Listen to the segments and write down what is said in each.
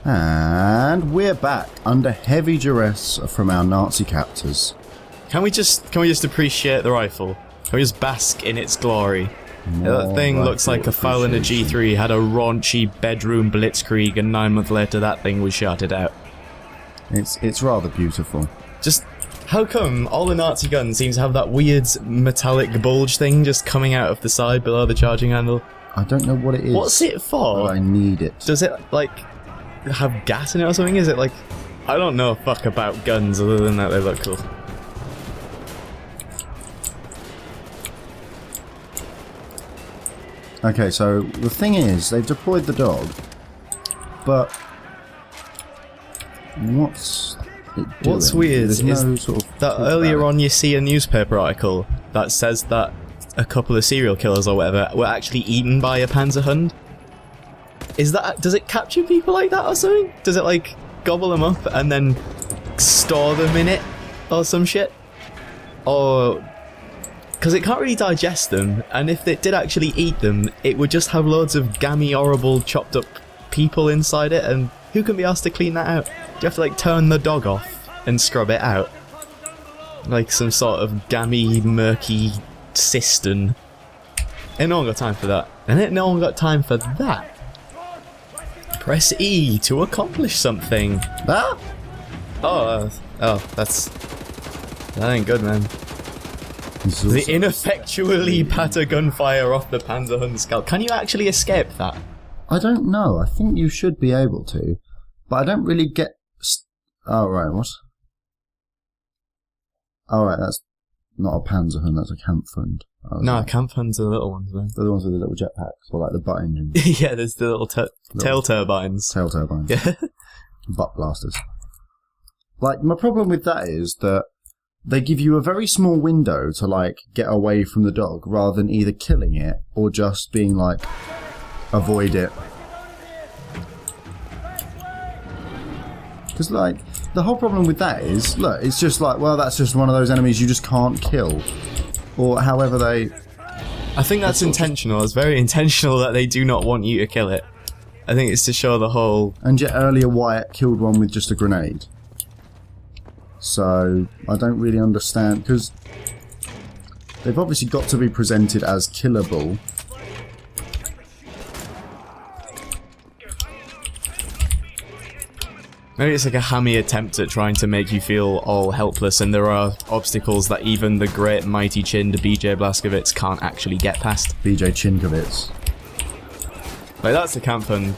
And we're back under heavy duress from our Nazi captors. Can we just appreciate the rifle? Can we just bask in its glory? That thing looks like a foul in a G3 had a raunchy bedroom blitzkrieg, and 9 months later that thing was shouted out. It's rather beautiful. Just how come all the Nazi guns seem to have that weird metallic bulge thing just coming out of the side below the charging handle? I don't know what it is. What's it for? But I need it. Does it like have gas in it or something? Is it like, I don't know fuck about guns other than that they look cool. Okay, so the thing is, they've deployed the dog, but what's it doing? What's weird There's is no sort of that earlier on you see a newspaper article that says that a couple of serial killers or whatever were actually eaten by a Panzerhund. Is that, does it capture people like that or something? Does it like gobble them up and then store them in it or some shit? Or because it can't really digest them, and if it did actually eat them, it would just have loads of gammy, horrible, chopped up people inside it, and who can be asked to clean that out? Do you have to like turn the dog off and scrub it out? Like some sort of gammy, murky cistern. Ain't no one got time for that. And ain't no one got time for that. Press E to accomplish something. Ah! Oh, that ain't good, man. The ineffectually patter gunfire off the Panzerhund scalp. Can you actually escape that? I don't know. I think you should be able to, but I don't really get. Oh right, what? Oh right, that's not a Panzerhund. That's a Kampfhund. No, Kampfhunds are the little ones, man. They're the ones with the little jetpacks, or like the butt engines. Yeah, there's the little tail turbines. Tail turbines. Yeah. Butt blasters. Like, my problem with that is that they give you a very small window to, like, get away from the dog, rather than either killing it or just being like, avoid it. Because, like, the whole problem with that is, look, it's just like, well, that's just one of those enemies you just can't kill. Or however they... I think that's intentional. It's very intentional that they do not want you to kill it. I think it's to show the whole... And yet earlier Wyatt killed one with just a grenade. So, I don't really understand, because they've obviously got to be presented as killable. Maybe it's like a hammy attempt at trying to make you feel all helpless, and there are obstacles that even the great mighty chinned BJ Blazkowicz can't actually get past. BJ Chinkovitz. Like, that's the Kampfhund.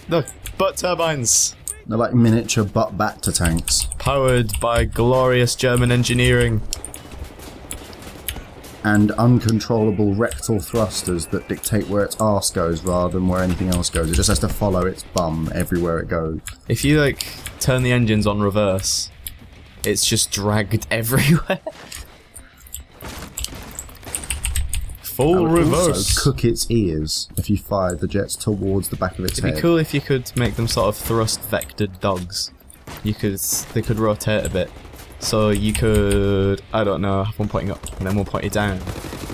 Look, butt turbines! They're like miniature butt-batter tanks. Powered by glorious German engineering. And uncontrollable rectal thrusters that dictate where its arse goes rather than where anything else goes. It just has to follow its bum everywhere it goes. If you, like, turn the engines on reverse, it's just dragged everywhere. Full reverse. Also cook its ears if you fired the jets towards the back of its head. It'd be cool if you could make them sort of thrust-vectored dogs. They could rotate a bit. So you could, I don't know, have one pointing up and then one pointing down.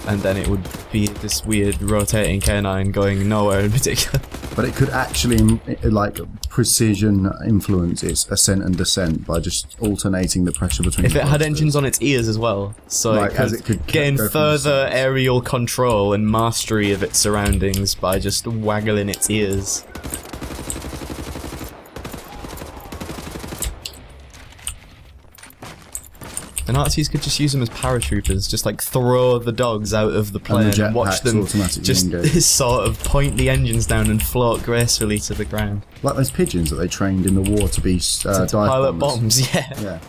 And then it would be this weird rotating canine going nowhere in particular. But it could actually, like, precision influence its ascent and descent by just alternating the pressure between if the it had thrusters. engines on its ears as well. So Like, it could gain further aerial control and mastery of its surroundings by just waggling its ears. The Nazis could just use them as paratroopers, just like throw the dogs out of the plane and watch them just sort of point the engines down and float gracefully to the ground. Like those pigeons that they trained in the war to be dive pilot bombers. bombs, yeah. Yeah.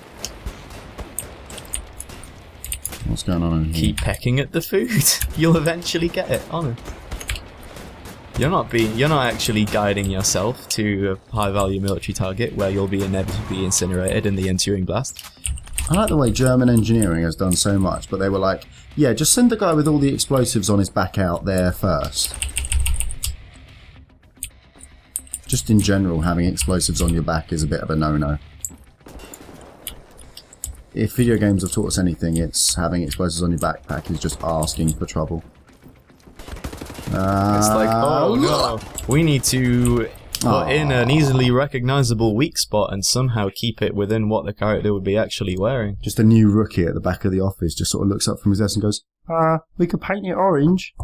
What's going on in here? Keep pecking at the food. You'll eventually get it, honest. You're not actually guiding yourself to a high-value military target where you'll be inevitably incinerated in the ensuing blast. I like the way German engineering has done so much, but they were like, yeah, just send the guy with all the explosives on his back out there first. Just in general, having explosives on your back is a bit of a no-no. If video games have taught us anything, it's having explosives on your backpack is just asking for trouble. It's like, oh no, We need to put in an easily recognizable weak spot and somehow keep it within what the character would be actually wearing. Just a new rookie at the back of the office just sort of looks up from his desk and goes, we could paint it orange.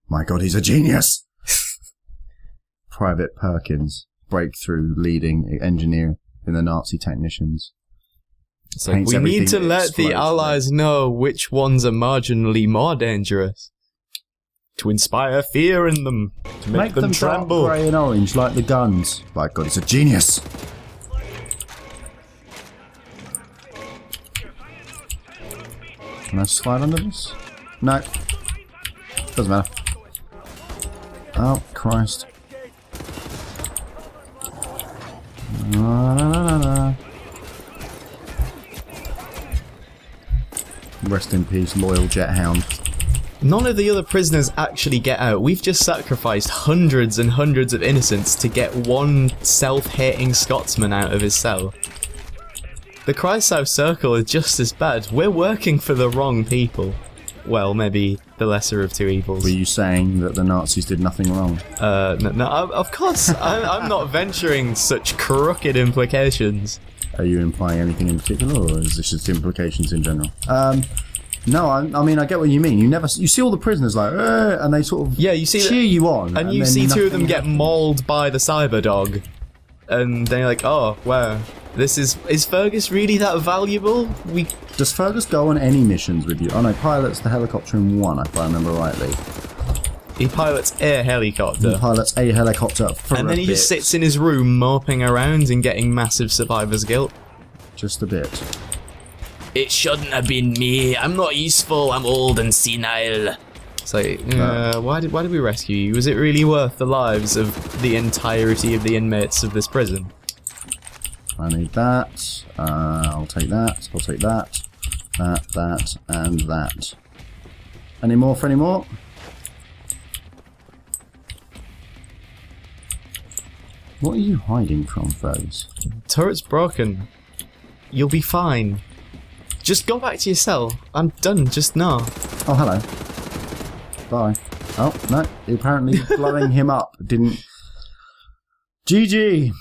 My God, he's a genius. Private Perkins, breakthrough leading engineer in the Nazi technicians. It's like, we need to let the Allies know which ones are marginally more dangerous. To inspire fear in them. To make them tremble. Dark grey and orange like the guns. My God, he's a genius. Can I slide under this? No. Doesn't matter. Oh, Christ. Rest in peace, loyal jet hound. None of the other prisoners actually get out. We've just sacrificed hundreds and hundreds of innocents to get one self-hating Scotsman out of his cell. The Kreisau Circle is just as bad. We're working for the wrong people. Well, maybe the lesser of two evils. Were you saying that the Nazis did nothing wrong? No, of course. I'm not venturing such crooked implications. Are you implying anything in particular, or is this just implications in general? No, I mean, I get what you mean. You see all the prisoners like, and they sort of you see cheer you on. And you see two of them get mauled by the cyber dog. And then you're like, oh, wow. Is Fergus really that valuable? Does Fergus go on any missions with you? Oh no, pilots the helicopter in one, if I remember rightly. He pilots a helicopter. He pilots a helicopter for and then he just sits in his room moping around and getting massive survivor's guilt. Just a bit. It shouldn't have been me. I'm not useful. I'm old and senile. It's like, why did we rescue you? Was it really worth the lives of the entirety of the inmates of this prison? I need that. I'll take that. I'll take that. That, and that. Any more for any more? What are you hiding from, Fergus? Turret's broken. You'll be fine. Just go back to your cell. I'm done just now. Oh, hello. Bye. Oh, no. Apparently blowing him up didn't... GG!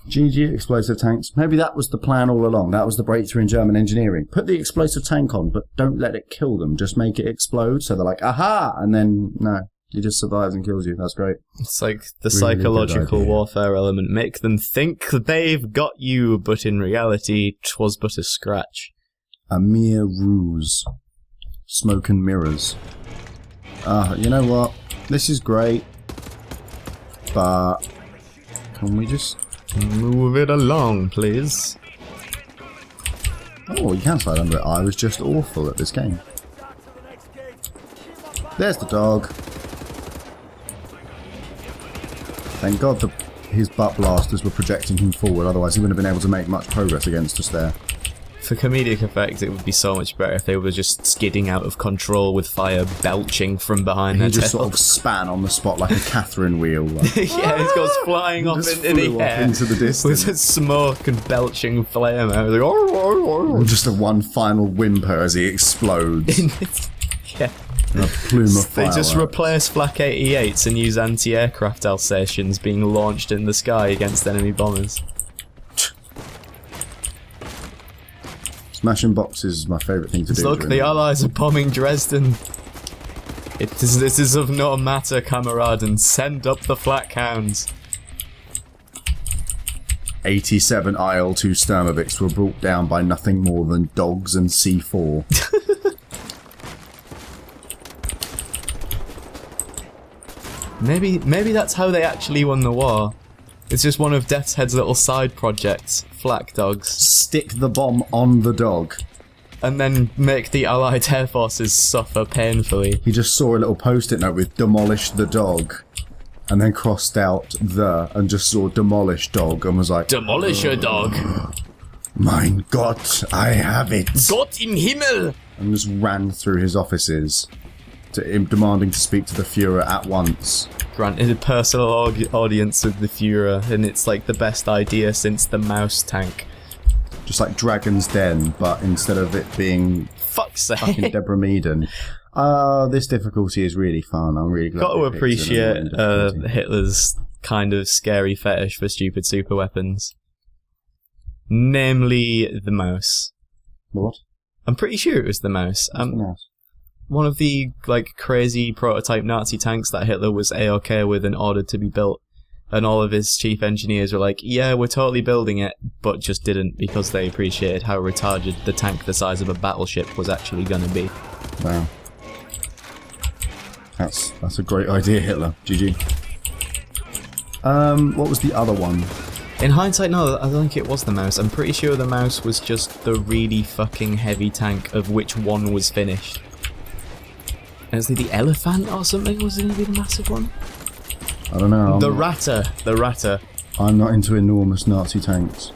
GG explosive tanks. Maybe that was the plan all along. That was the breakthrough in German engineering. Put the explosive tank on, but don't let it kill them. Just make it explode so they're like, aha! And then, no. He just survives and kills you. That's great. It's like the really psychological warfare element. Make them think they've got you, but in reality, 'twas but a scratch. A mere ruse. Smoke and mirrors. You know what? This is great. But can we just move it along, please? Oh, you can slide under it. I was just awful at this game. There's the dog. Thank God his butt blasters were projecting him forward, otherwise he wouldn't have been able to make much progress against us there. For comedic effect, it would be so much better if they were just skidding out of control with fire belching from belching their tail. He just sort of span on the spot like a Catherine wheel. Like, yeah, it goes flying off into the air into the distance. with smoke and belching flame out. Like, and just a one final whimper as he explodes. Yeah. A plume of fire. They just replace Flak 88s and use anti-aircraft Alsatians being launched in the sky against enemy bombers. Smashing boxes is my favourite thing to do. Look, the Allies are bombing Dresden. This is of no matter, kameraden. Send up the flak hounds. 87 IL-2 Sturmovix were brought down by nothing more than dogs and C4. Maybe that's how they actually won the war. It's just one of Death's Head's little side projects, flak dogs. Stick the bomb on the dog. And then make the Allied air forces suffer painfully. He just saw a little post-it note with demolish the dog. And then crossed out the and just saw demolish dog and was like, demolish a dog. Mein Gott, I have it. Gott im Himmel! And just ran through his offices, to him demanding to speak to the Führer at once. Granted a personal audience with the Führer, and it's like the best idea since the mouse tank. Just like Dragon's Den, but instead of it being fuck's sake, fucking Deborah Meaden. This difficulty is really fun. I'm really glad. Got to appreciate Hitler's kind of scary fetish for stupid super weapons. Namely, the mouse. What? I'm pretty sure it was the mouse. Mouse? One of the, like, crazy prototype Nazi tanks that Hitler was A-OK with and ordered to be built. And all of his chief engineers were like, yeah, we're totally building it, but just didn't because they appreciated how retarded the tank the size of a battleship was actually going to be. Wow. That's a great idea, Hitler. GG. What was the other one? In hindsight, no, I don't think it was the mouse. I'm pretty sure the mouse was just the really fucking heavy tank of which one was finished. And it's like the elephant or something? Was it going to be the massive one? I don't know. The Ratter. I'm not into enormous Nazi tanks.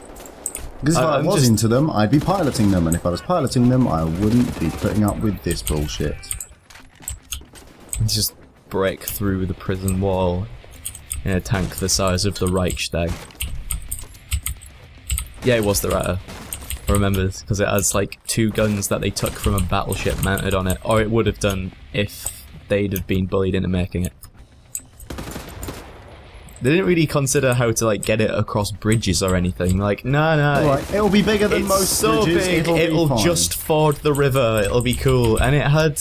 Because if I was into them, I'd be piloting them, and if I was piloting them, I wouldn't be putting up with this bullshit. Just break through the prison wall in a tank the size of the Reichstag. Yeah, it was the Ratter. I remember this, because it has like 2 guns that they took from a battleship mounted on it, or it would have done if they'd have been bullied into making it. They didn't really consider how to like get it across bridges or anything. Like, no. Alright, it'll be bigger than most bridges. Big, it'll just ford the river. It'll be cool. And it had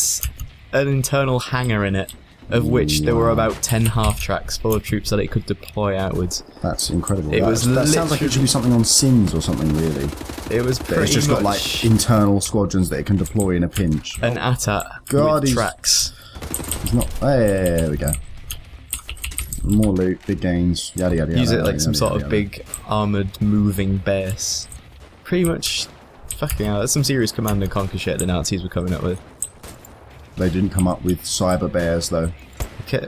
an internal hangar in it, of which there were about 10 half-tracks full of troops that it could deploy outwards. That's incredible. That sounds like it should be something on Sims or something, really. It was pretty It's just got like internal squadrons that it can deploy in a pinch. An AT-AT with tracks. He's not. There we go. More loot, big gains, yada yada yada. Use it like some sort of big armoured moving base. Pretty much, fucking hell, that's some serious Command and Conquer shit the Nazis were coming up with. They didn't come up with cyber bears though. Okay,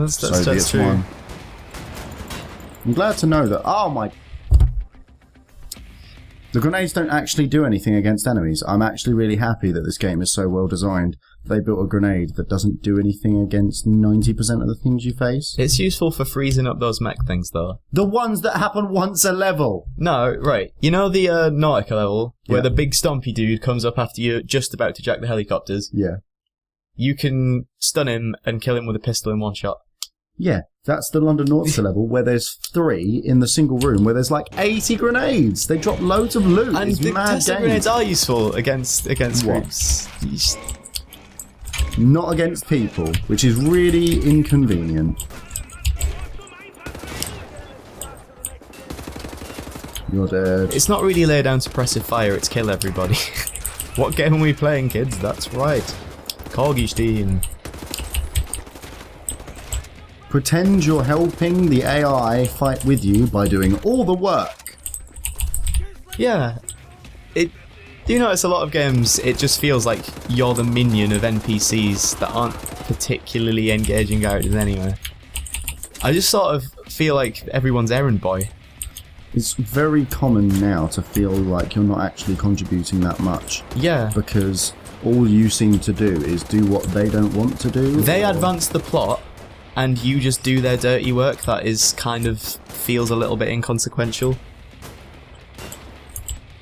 that's true. One. I'm glad to know that. Oh my. The grenades don't actually do anything against enemies. I'm actually really happy that this game is so well designed. They built a grenade that doesn't do anything against 90% of the things you face. It's useful for freezing up those mech things, though. The ones that happen once a level! No, right. You know the Nautica level, where the big stompy dude comes up after you're just about to jack the helicopters? Yeah. You can stun him and kill him with a pistol in one shot. Yeah, that's the London Nautica level, where there's 3 in the single room, where there's like 80 grenades! They drop loads of loot! And the Tesla grenades are useful against groups. Not against people, which is really inconvenient. You're dead. It's not really lay down suppressive fire, it's kill everybody. What game are we playing, kids? That's right. Corgi-Steam. Pretend you're helping the AI fight with you by doing all the work. Yeah. Do you notice a lot of games, it just feels like you're the minion of NPCs that aren't particularly engaging characters anyway. I just sort of feel like everyone's errand boy. It's very common now to feel like you're not actually contributing that much. Yeah. Because all you seem to do is do what they don't want to do. They advance the plot, and you just do their dirty work that is kind of feels a little bit inconsequential.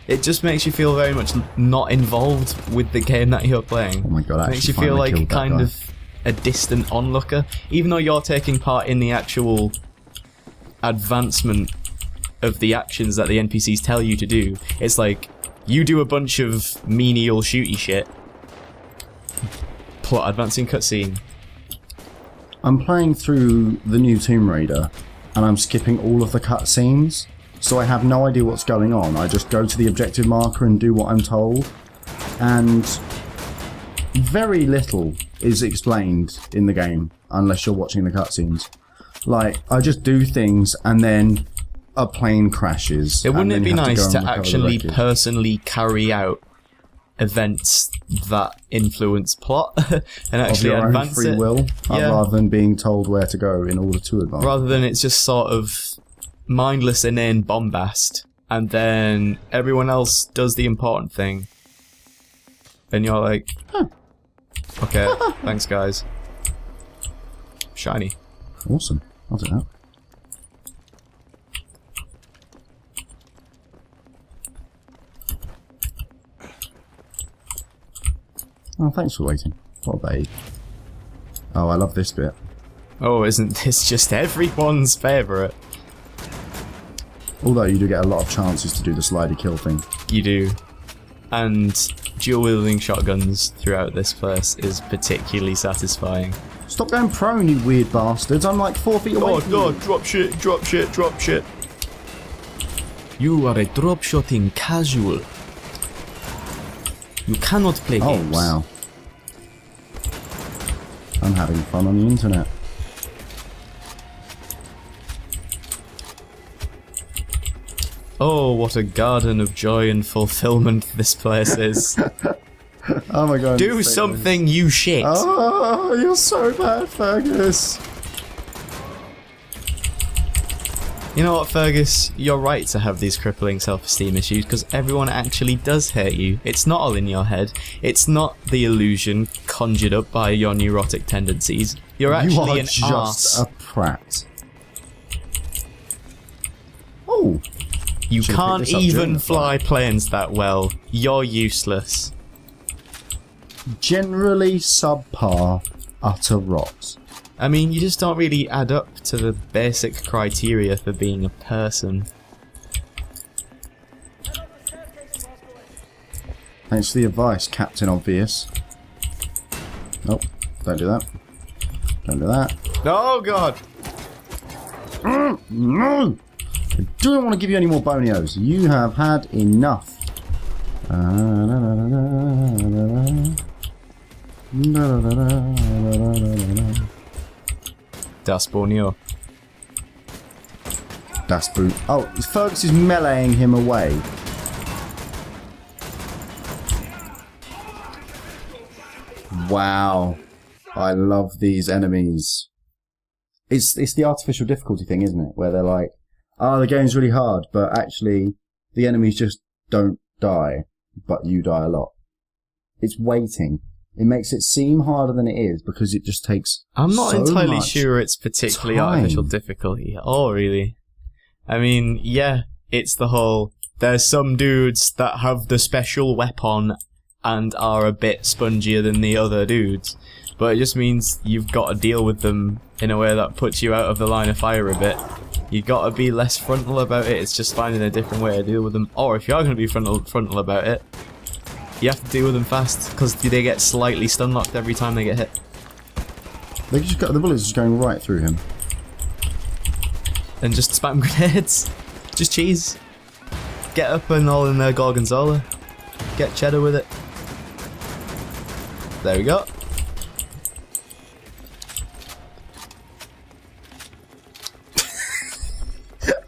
It just makes you feel very much not involved with the game that you're playing. Oh my god, it makes you feel like kind of a distant onlooker, even though you're taking part in the actual advancement of the actions that the NPCs tell you to do. It's like, you do a bunch of menial shooty shit. Plot advancing cutscene. I'm playing through the new Tomb Raider, and I'm skipping all of the cutscenes. So I have no idea what's going on. I just go to the objective marker and do what I'm told. And very little is explained in the game, unless you're watching the cutscenes. Like, I just do things and then a plane crashes. Wouldn't it be nice to actually personally carry out events that influence plot and actually advance of your own free will, rather than being told where to go in order to advance? Rather than it's just sort of mindless inane bombast, and then everyone else does the important thing, and you're like, okay, thanks guys. Shiny. Awesome. I'll do that. Oh, thanks for waiting. What a babe. Oh, I love this bit. Oh, isn't this just everyone's favourite? Although you do get a lot of chances to do the slidey kill thing. You do. And dual-wielding shotguns throughout this place is particularly satisfying. Stop going prone, you weird bastards. I'm like 4 feet away from you. Drop shit, drop shit, drop shit. You are a drop-shotting casual. You cannot play games. Oh, wow. I'm having fun on the internet. Oh, what a garden of joy and fulfillment this place is. Oh my god. Do something, you shit. Oh, you're so bad, Fergus. You know what, Fergus? You're right to have these crippling self-esteem issues, because everyone actually does hate you. It's not all in your head. It's not the illusion conjured up by your neurotic tendencies. You're actually an arse. You are just a prat. Oh. You can't even fly planes that well. You're useless. Generally subpar, utter rot. I mean, you just don't really add up to the basic criteria for being a person. Thanks for the advice, Captain Obvious. Nope, don't do that. Don't do that. Oh god! No! I don't want to give you any more bonios. You have had enough. Das Borneo. Das boot. Oh, Fergus is meleeing him away. Wow. I love these enemies. It's the artificial difficulty thing, isn't it? Where they're like, oh, the game's really hard, but actually the enemies just don't die, but you die a lot. It's waiting. It makes it seem harder than it is because it just takes I'm not so entirely much sure it's particularly time. artificial difficulty at all, really. I mean, yeah, it's the whole, there's some dudes that have the special weapon and are a bit spongier than the other dudes, but it just means you've got to deal with them in a way that puts you out of the line of fire a bit. You gotta be less frontal about it, it's just finding a different way to deal with them. Or if you are going to be frontal about it, you have to deal with them fast, because they get slightly stun-locked every time they get hit. They just got the bullets just going right through him. And just spam grenades. Just cheese. Get up and all in their gorgonzola. Get cheddar with it. There we go.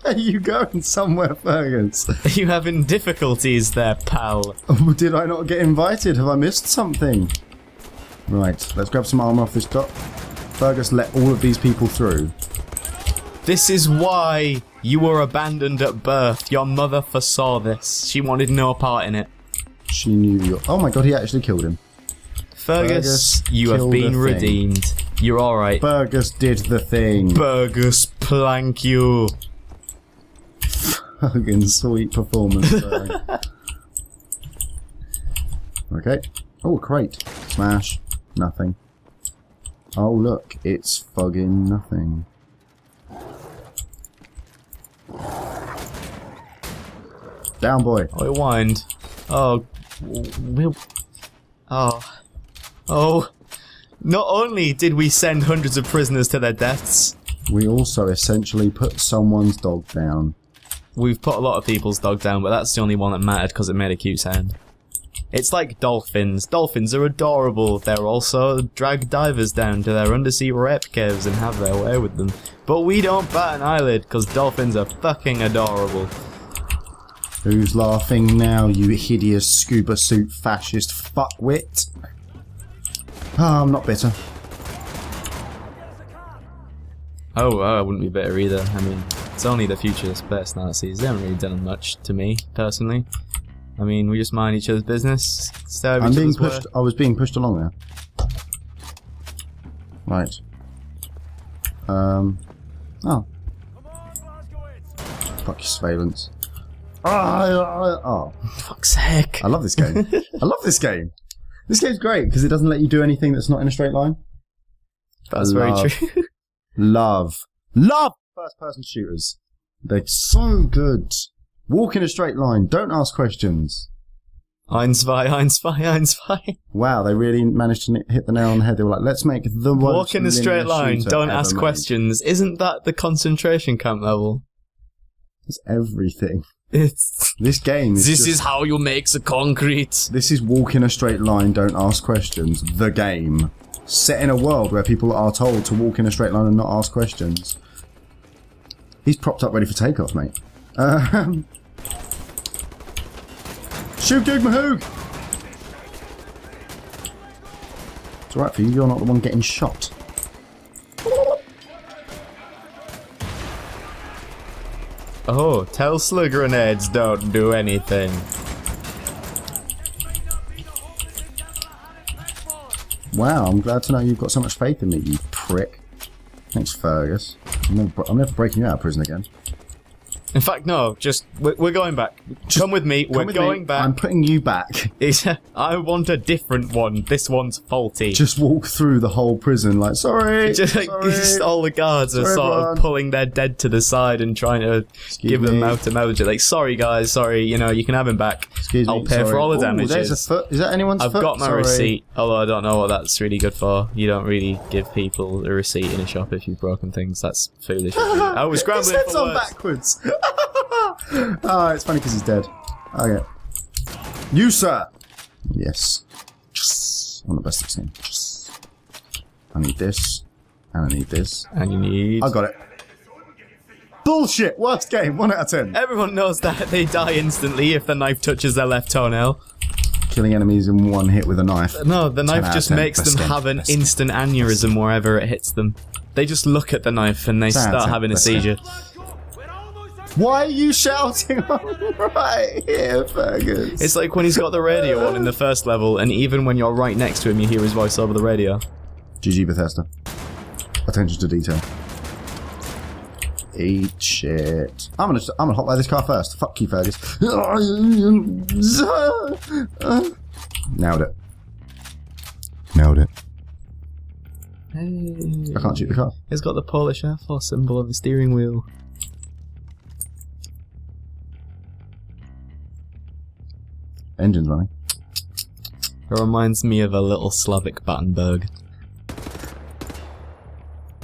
Are you going somewhere, Fergus? Are you having difficulties there, pal? Oh, did I not get invited? Have I missed something? Right, let's grab some armor off this dock. Fergus let all of these people through. This is why you were abandoned at birth. Your mother foresaw this. She wanted no part in it. She knew your... Oh my god, he actually killed him. Fergus, you have been redeemed. You're alright. Fergus did the thing. Fergus, plank you. Fucking sweet performance. Okay. Oh, a crate. Smash. Nothing. Oh, look. It's fucking nothing. Down, boy. Oh, it whined. Oh. We'll... Oh. Oh. Not only did we send hundreds of prisoners to their deaths, we also essentially put someone's dog down. We've put a lot of people's dog down, but that's the only one that mattered because it made a cute sound. It's like dolphins. Dolphins are adorable. They're also drag divers down to their undersea rape caves and have their way with them. But we don't bat an eyelid because dolphins are fucking adorable. Who's laughing now, you hideous scuba suit fascist fuckwit? Ah, I'm not bitter. Oh, I wouldn't be bitter either. I mean, it's only the future space Nazis. They haven't really done much to me, personally. I mean, we just mind each other's business. I'm being pushed. I was being pushed along there. Right. Oh. Fuck your surveillance. Oh. Fuck's sake. I love this game. I love this game. This game's great because it doesn't let you do anything that's not in a straight line. That's very true. Love first-person shooters. They're so good. Walk in a straight line. Don't ask questions. Ein, zwei, ein, zwei, ein, zwei. Wow, they really managed to hit the nail on the head. They were like, let's make the Walk in a straight line. Don't ask questions. Isn't that the concentration camp level? It's everything. It's... This game is This is how you make the concrete. This is walk in a straight line, don't ask questions. The game. Set in a world where people are told to walk in a straight line and not ask questions. He's propped up ready for takeoff, mate. Shoot Goog Mahoog! It's alright for you, you're not the one getting shot. Oh, Tesla grenades don't do anything. Wow, I'm glad to know you've got so much faith in me, you prick. Thanks, Fergus. I'm never breaking you out of prison again. In fact, no, just, we're going back. Come with me, we're going back. I'm putting you back. I want a different one. This one's faulty. Just walk through the whole prison like, sorry, just all the guards are sort of pulling their dead to the side and trying to give them mouth-to-mouth. Like, sorry guys, sorry, you know, you can have him back. I'll pay for all the damages. There's a foot. Is that anyone's foot? I've got my receipt, although I don't know what that's really good for. You don't really give people a receipt in a shop if you've broken things. That's foolish. I was scrambling His head's for on words. backwards. Oh, it's funny because he's dead. Okay. You, sir! Yes. Just one of the best I've seen. Just. I need this. And I need this. And you need... I got it. Bullshit! Worst game. 1 out of 10. Everyone knows that they die instantly if the knife touches their left toenail. Killing enemies in one hit with a knife. No, the knife just makes them have an instant aneurysm wherever it hits them. They just look at the knife and they start having a seizure. Why are you shouting right here, Fergus? It's like when he's got the radio on in the first level, and even when you're right next to him, you hear his voice over the radio. GG Bethesda. Attention to detail. Eat shit. I'm gonna hop by this car first. Fuck you, Fergus. Nailed it. Nailed it. Hey. I can't shoot the car. It's got the Polish Air Force symbol on the steering wheel. Engine's running. It reminds me of a little Slavic Battenberg.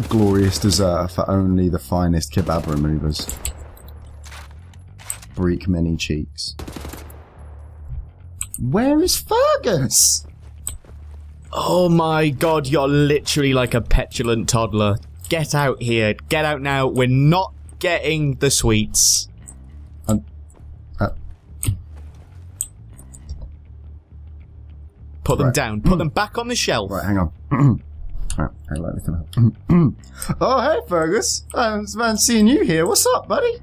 Glorious dessert for only the finest kebab removers. Break many cheeks. Where is Fergus? Oh my god, you're literally like a petulant toddler. Get out here. Get out now. We're not getting the sweets. Put them down. Put them back on the shelf. Right, hang on. Right, I like this one. Oh, hey, Fergus. It's man seeing you here. What's up, buddy?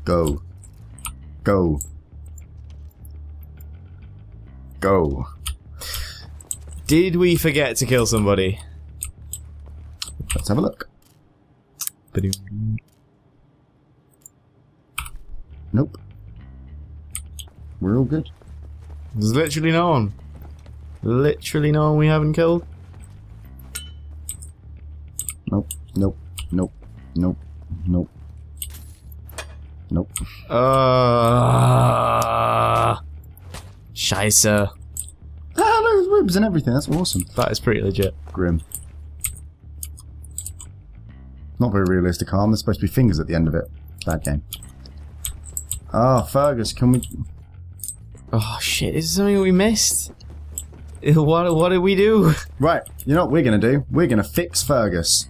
Go. Go. Go. Did we forget to kill somebody? Let's have a look. Nope. We're all good. There's literally no one. Literally no one we haven't killed. Nope. Nope. Nope. Nope. Nope. Nope. Scheisse. Ah, look, there's ribs and everything. That's awesome. That is pretty legit. Grim. Not very realistic arm. There's supposed to be fingers at the end of it. Bad game. Ah, Fergus, can we... Oh shit, is there something we missed? What did we do? Right, you know what we're gonna do? We're gonna fix Fergus.